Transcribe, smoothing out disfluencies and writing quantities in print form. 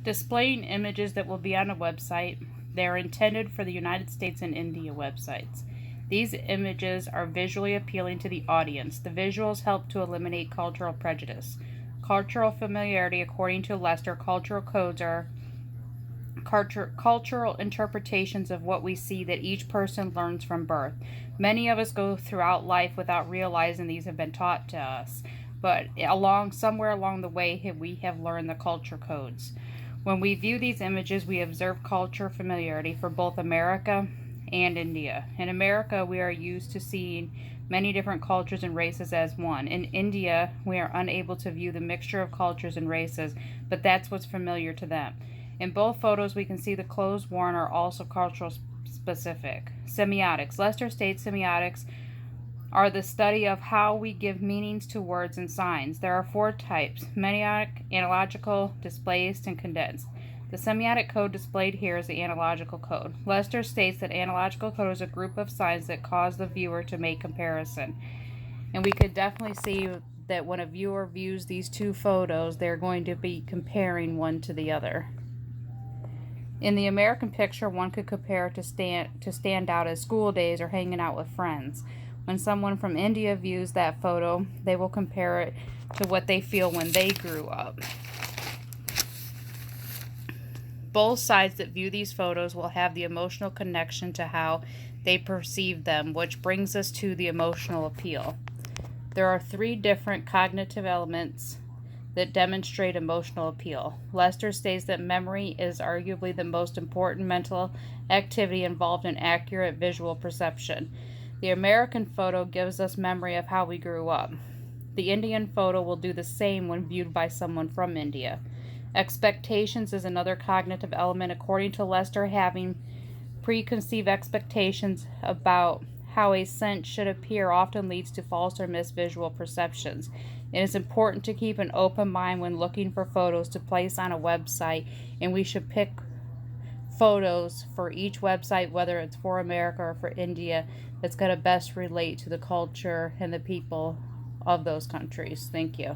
Displaying images that will be on a website. They are intended for the United States and India websites. These images are visually appealing to the audience. The visuals help to eliminate cultural prejudice. Cultural familiarity, according to Lester, cultural codes are cultural interpretations of what we see that each person learns from birth. Many of us go throughout life without realizing these have been taught to us, but somewhere along the way we have learned the culture codes. When we view these images, we observe culture familiarity for both America and India. In America, we are used to seeing many different cultures and races as one. In India, we are unable to view the mixture of cultures and races, but that's what's familiar to them. In both photos, we can see the clothes worn are also cultural specific. Semiotics. Lester states semiotics are the study of how we give meanings to words and signs. There are four types: semiotic, analogical, displaced, and condensed. The semiotic code displayed here is the analogical code. Lester states that analogical code is a group of signs that cause the viewer to make comparison. And we could definitely see that when a viewer views these two photos, they're going to be comparing one to the other. In the American picture, one could compare to stand out as school days or hanging out with friends. When someone from India views that photo, they will compare it to what they feel when they grew up. Both sides that view these photos will have the emotional connection to how they perceive them, which brings us to the emotional appeal. There are three different cognitive elements that demonstrate emotional appeal. Lester states that memory is arguably the most important mental activity involved in accurate visual perception. The American photo gives us memory of how we grew up. The Indian photo will do the same when viewed by someone from India. Expectations is another cognitive element, according to Lester. Having preconceived expectations about how a scent should appear often leads to false or missed visual perceptions. It is important to keep an open mind when looking for photos to place on a website, and we should pick photos for each website, whether it's for America or for India, that's going to best relate to the culture and the people of those countries. Thank you.